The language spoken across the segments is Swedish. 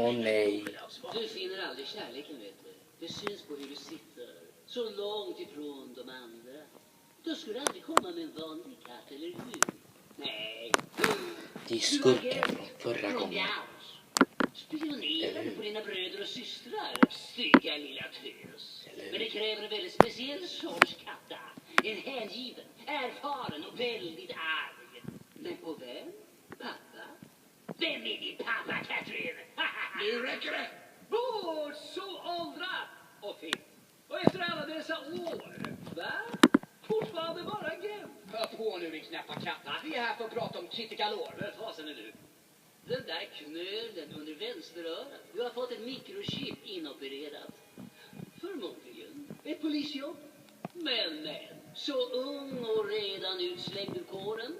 Åh nej. Du finner aldrig kärleken, vet du. Det syns på hur du sitter. Så långt ifrån de andra. Du skulle aldrig komma med en vanlig katt, eller hur? Nej. Det är skurken från förra gången. Spionerar du på dina bröder och systrar? Stygga lilla tös. Men det kräver en väldigt speciell sorts katta. En hängiven, erfaren och väldigt arg. Men på vem? Pappa? Vem är din pappa, Katrin? Nu räcker det! Vår så åldrad och fint. Och efter alla dessa år, va? Fortfarande bara gem. Hör på nu, din knäppa katta. Vi är här för att prata om Kittikalor. Vad fasen är du? Den där knölen under vänsterörat. Du har fått ett mikrochip inopererat. Förmodligen ett polisjobb. Men, så ung och redan utslängd ur kåren.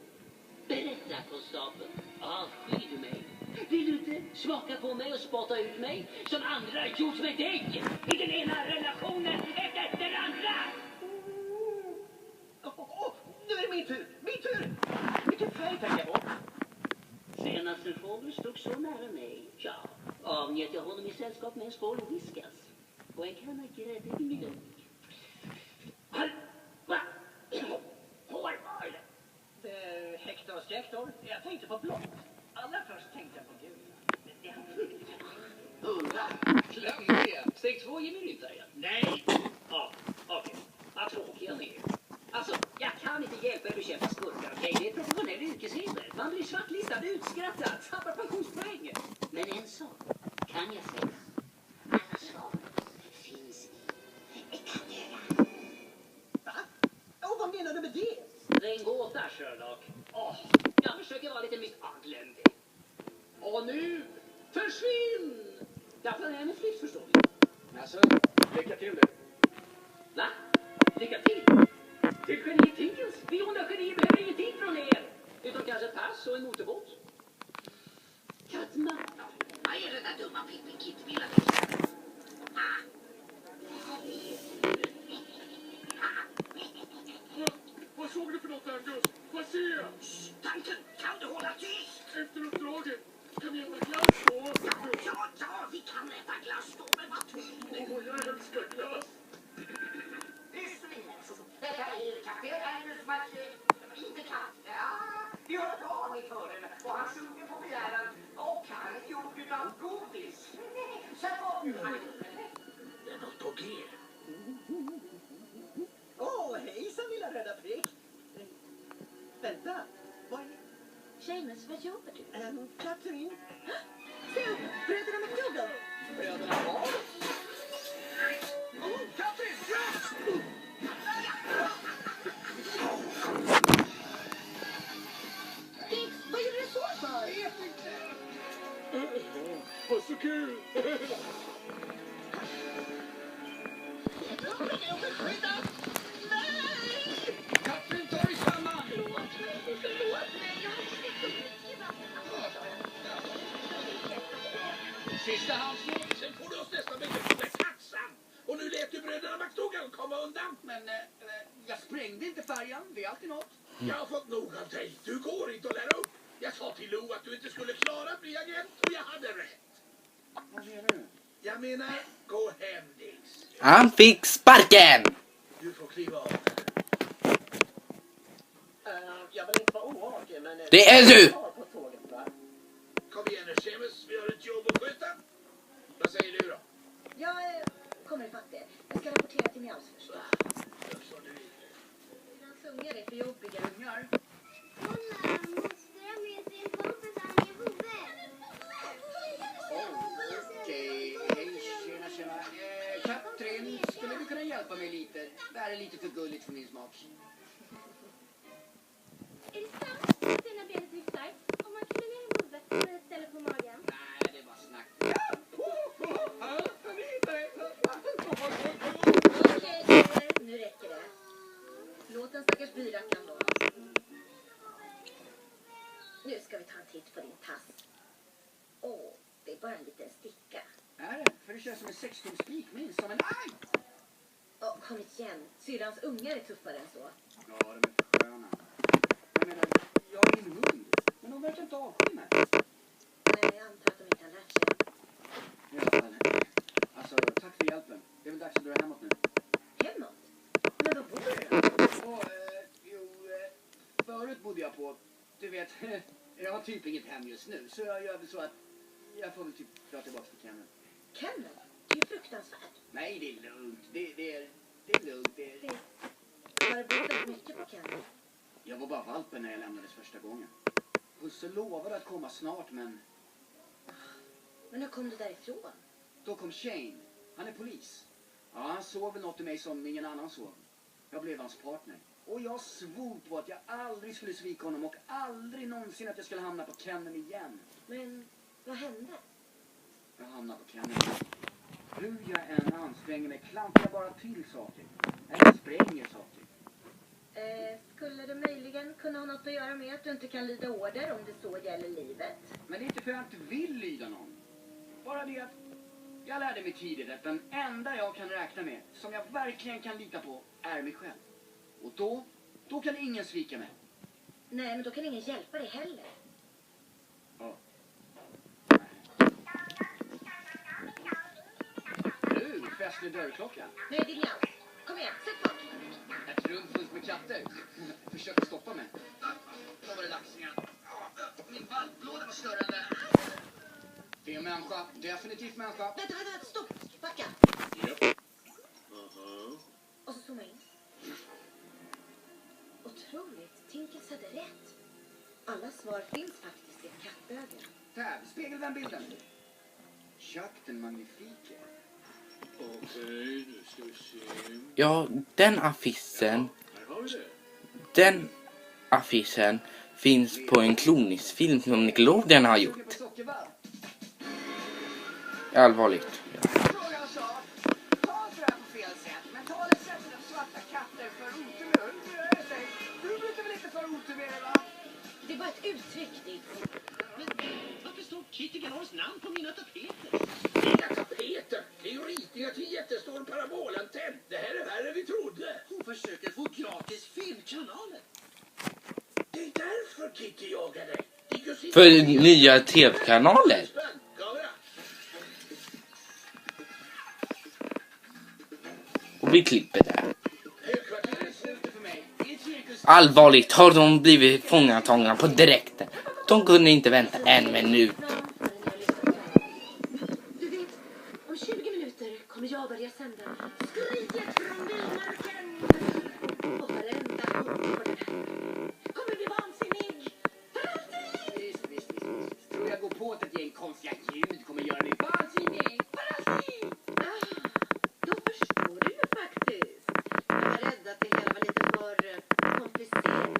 Berätta, konstapeln. Avskyr du mig? Vill du inte smaka på mig och spotta ut mig som andra gjort med dig i den ena relationen efter den andra? Nu är det min tur! Min tur! Vilken färg tänker jag på? Senast en fågel stod så nära mig. Ja, avnjöt jag honom i sällskap med en skål whiskas och en kanna gräddig mjölk. Hårboll! Hector och Skektor. Jag tänkte på blått. Allra först tänkte jag på gul. Men det har flyttat. 100. Klämmiga. Steg 2 ger mig inte igen. Nej. Ja, okej. Vad tråkiga ni är. Alltså, jag kan inte hjälpa er att bekämpa skurkar, okej? Det är professionell yrkesheder. Man blir svartlistad, utskrattad, tappar pensionspoäng. Men en sak kan jag säga. Alla svar finns i ett kamera. Va? Vad menar du med det? Det är en gåta, Sherlock. Jag försöker vara lite missadländig. Och nu, försvinn! Jag planerar min flykt, förstår ni. Alltså, lycka till du. Va? Lycka till! Till geniet Tinkels. Vi onda genier behöver ingenting från er. Utom kanske ett pass och en motorbåt. Kattma. Vad är den där dumma Pippen Kitt-villan? Vad såg du för något, Angus? Vad ser jag? Tanken, kan du hålla tyst? Efter uppdraget. Kan vi äta glass då? Ja, vi kan äta glass då, men vad tyst? Jag älskar glass. Detta är kapten Angus Martin. Inte katt. Ja, vi har ett aning för den. Och han sjunger på begäran. Och han är gjord utav godis. Så vad han Det är något på G. Hejsan lilla röda prick. Vänta, vad är det? Seamus, vad jobbar du? Katrin. Phil, bröderna McDougall. Bröderna vad? Katrin, ja! Dix, vad gör du så för? Vet inte. Vad så kul. Katrin, ta dig samman! Sista halvslåt. Sen får du oss nästan med taxan. Och nu lät du bröderna McDougall komma undan. Men jag sprängde inte färjan. Det är alltid något. Jag har fått nog av dig. Du går inte att lära upp. Jag sa till Lou att du inte skulle klara att bli agent och jag hade rätt. Vad menar du? Jag menar, gå hem Dix. Han fick sparken! Du får kliva av. Jag vill inte vara oartig, men... Det är du! På tåget, va? Kom igen nu, Seamus. Vi har ett jobb att sköta. Vad säger du då? Jag kommer ifatt det. Jag ska rapportera till Mjaus först. Gör som du vill. Hans ungar är för jobbiga. Ungar? Mamma, måste jag med sin kompis Anja Hove? Okej. Hej, tjena. Katrin, skulle du kunna hjälpa mig lite? Det här är lite för gulligt för min smak. Är det sant att dina ben viftar? Om man knäller ner huvudet med ett ställe på magen? Nej, det var snack. Okej, nu räcker det. Låt den stackars byrackan då. Nu ska vi ta en titt på din tass. Det är bara en liten sticka. Är det? För det känns som en 16-spik, minst som en... Aj! Kom igen. Syrrans ungar är tuffare än så. Ja, de är för sköna. Jag menar, jag är ingen hund. Men de verkar inte avsky mig. Nej, jag antar att de inte har lärt sig. bodde jag på, du vet, jag har typ inget hem just nu. Så jag gör väl så att jag får väl typ dra tillbaka till Kennel. Kennel? Det är ju fruktansvärt. Nej, det är lugnt. Det är lugnt. Har du bott mycket på Kennel? Jag var bara valpen när jag lämnades första gången. Husse lovade att komma snart, men Men hur kom du därifrån? då kom Shane. Han är polis. Ja, han såg väl något i mig som ingen annan såg. Jag blev hans partner. Och jag svor på att jag aldrig skulle svika honom och aldrig någonsin att jag skulle hamna på Kennel igen. Men vad hände? Jag hamnade på Kennel. Hur jag än anstränger mig klampar jag bara till saker. Eller spränger saker. Skulle det möjligen kunna ha något att göra med att du inte kan lyda order om det så gäller livet? Men det är inte för att jag inte vill lyda någon. Bara det att jag lärde mig tidigt att den enda jag kan räkna med, som jag verkligen kan lita på, är mig själv. Och då kan ingen svika mig. Nej, men då kan ingen hjälpa dig heller. Ja. Nu, festlig dörrklocka. Nu är det Lians. Kom igen, sätt fart. Ett rum fullt med katter. Försökte stoppa mig. Då var det dags igen. Min valplåda var störande. Det är en människa. Definitivt människa. Vänta, stopp. Backa. Japp. Och så zooma in. Otroligt. Tinkels hade rätt. Alla svar finns faktiskt i ett kattöga. Där, spegel den bilden. Chuck den magnifike. Okej, nu ska vi se. Ja, den affischen, Här har vi det. den affischen finns på en kloningsfilm som Nickelodeon har gjort. Allvarligt. Frågan sa, ta så här på fel sätt, men ta det sättet att svarta katter för otur. Du brukar väl inte för otur med det, va? Det var ett uttryck, Dick. Men varför står Kitty Galors namn på mina tapeter? Inga tapeter. Det är ju ritningar till en jättestor parabolantenn. Det här är värre än vi trodde. Hon försöker få gratis filmkanaler. Det är därför Kitty jagar dig. För nya tv-kanaler. Kamera. Och vi klipper där. Högkvarteret. Slutet för mig. I ett cirkus. Allvarligt har de blivit fångatagna på direkten. De kunde inte vänta en minut. Du vet, om 20 minuter kommer jag börja sända Skriket från vildmarken. Och varenda hund på den här kommer bli vansinnig. För alltid! Visst. Tror jag går på att ett gäng konstiga ljud kommer göra mig vansinnig. För alltid! Då förstår du ju faktiskt. Jag var rädd att det hela var lite för komplicerat.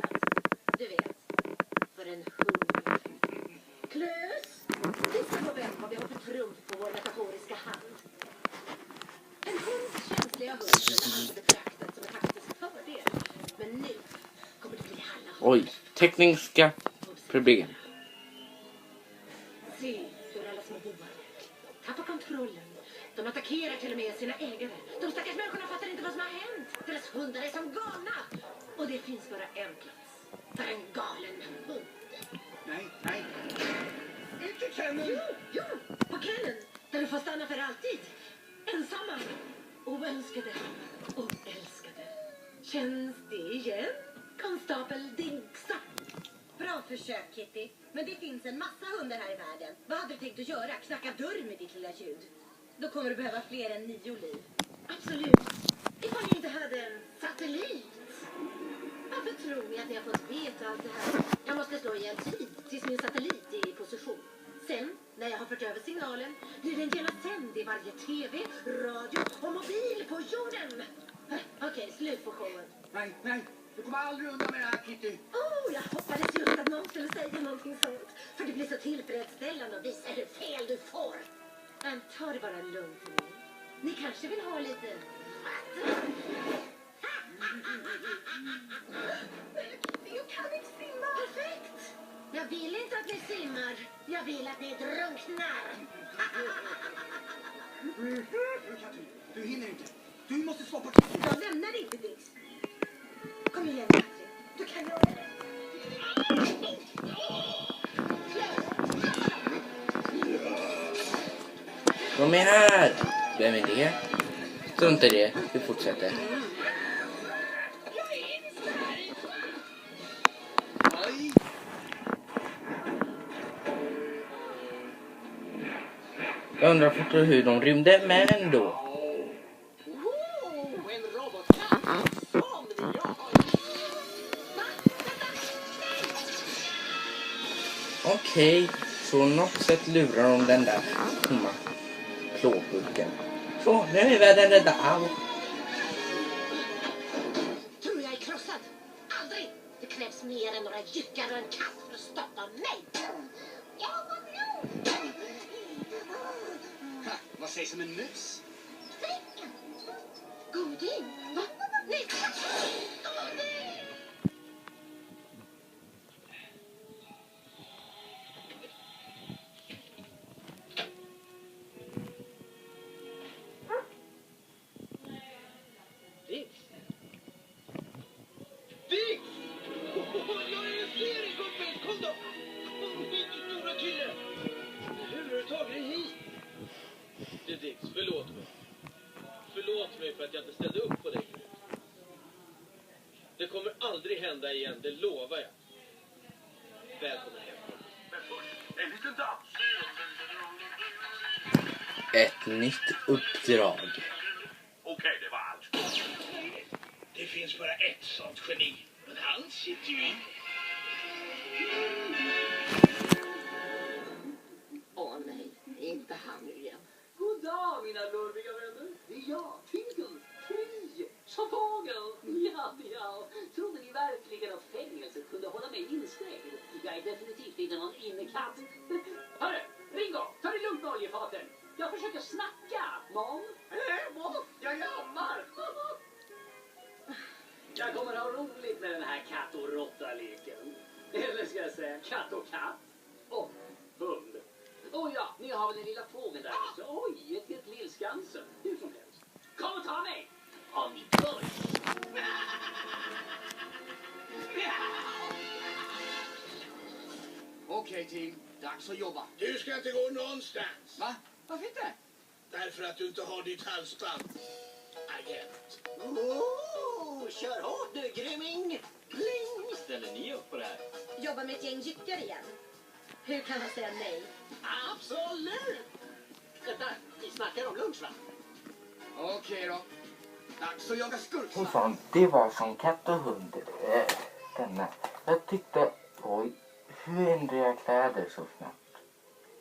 Du vet, för en hund. Klös! Visa på vem vad vi har för trumf på vår metaforiska hand. En hunds känsliga hund skulle aldrig betraktats som en faktisk fördel. Men nu kommer det bli alla hund. Oj, tekniska problem. Se hur alla små bovar tappar kontrollen. De attackerar till och med sina ägare. De stackars människorna fattar inte vad som har hänt. Deras hundar är som galna. Och det finns bara en plats för en galen hund. Nej. Inte Kennel. Jo, på Kennel. Där du får stanna för alltid. Ensamma. Oönskade och älskade. Känns det igen? Konstapel Dinksa. Bra försök, Kitty. Men det finns en massa hundar här i världen. Vad hade du tänkt att göra? Knacka dörr med ditt lilla ljud? Då kommer du behöva fler än 9 liv. Absolut. Ifall ni inte hade en satellit. Varför tror ni att ni har fått veta allt det här? Jag måste slå ihjäl tid tills min satellit är i position. Sen, när jag har fört över signalen, blir den genast sänd i varje tv, radio och mobil på jorden. Okej, slut på showen. Nej. Du kommer aldrig undan med det här, Kitty. Jag hoppades just att någon skulle säga någonting sånt. För det blir så tillfredsställande och visar hur fel du får. Men ta det bara lugnt nu. Ni kanske vill ha lite vatten? Jag kan inte simma. Perfekt. Jag vill inte att ni simmar. Jag vill att ni drunknar. Du hinner inte. Du måste stoppa Kitty. Jag lämnar inte, Dix. Kom igen, Katrin. Du kan göra det. De är här! Vem är det? Strunta i det. Vi fortsätter. Jag undrar fortfarande hur de rymde, men ändå. En robotkatt som vill jag ha. Okej, så på något sätt lurar de den där tomma plåtburken. Så, nu är världen rädda. Au. Tror du jag är krossad? Aldrig! Det krävs mer än några jyckar och en katt för att stoppa mig. Ja, vad nu? Ha, vad sägs om en mus? Goding? Va? Nej! Goding! Dix! Dix! Jag är en seriekompis! Kom då! Min stora kille! Hur har du tagit dig hit? Du Dix, förlåt mig. Förlåt mig för att jag inte ställde upp på dig. Det kommer aldrig hända igen, det lovar jag. Välkommen hem. Men först, en liten dans. Ett nytt uppdrag. Okej, det var allt. Det finns bara ett sånt geni. Men han sitter ju i... Åh nej, inte han nu igen. God dag mina lurviga vänner. Det är jag, Tingle. Hej! Chauffören. Ja. Trodde ni verkligen att fängelset kunde hålla mig instängd? Jag är definitivt inte någon innekatt. Hörru, Ringo, ta det lugnt med oljefaten. Jag försöker snacka, Mom. Vad? Jag jammar. Jag kommer ha roligt med den här katt- och råtta-leken. Eller ska jag säga katt och katt. Och hund. Ja, ni har väl den lilla fågeln där. Så, oj, ett helt lillskansen. Hur som helst. Kom och ta mig! Om ni bör. Okej, Tim. Dags att jobba. Du ska inte gå någonstans. Va? Varför inte? Därför att du inte har ditt halsband. Agent. Kör hårt nu, gryming. Pling. Ställer ni upp på det här? Jobba med ett gäng jyckar igen. Hur kan han säga nej? Absolut. Vänta, vi snackar om lunch, va? Okej då. Dags att jaga skurkar. Och fan, det var som katt och hund. Denna. Jag tyckte, oj, hur ändrar jag kläder så snabbt?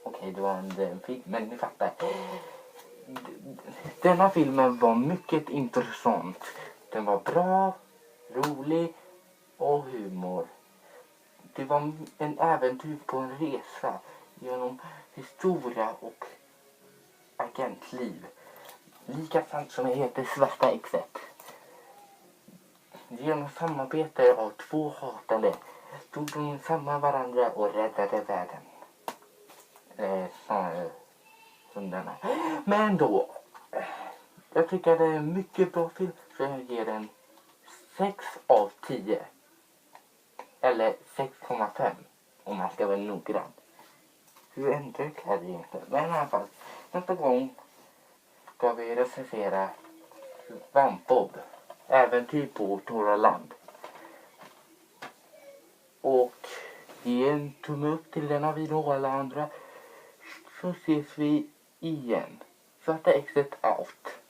Okej, det var en film, men ni fattar. Denna filmen var mycket intressant. Den var bra, rolig och humor. Det var en äventyr på en resa genom historia och agentliv. Lika sant som jag heter Svarta Exet. Genom samarbete av två hatande tog de samman varandra och räddade världen. Snarare hundarna. Men då, jag tycker det är en mycket bra film, så jag ger den 6 av 10. Eller 6,5 om man ska vara noggrann. Hur ändrar kläder egentligen? Men i alla fall, nästa gång ska vi recensera Vampbob. Äventyr på Torra land. Och ge en tumme upp till denna video och alla andra. Så ses vi igen. Svarta Exet out.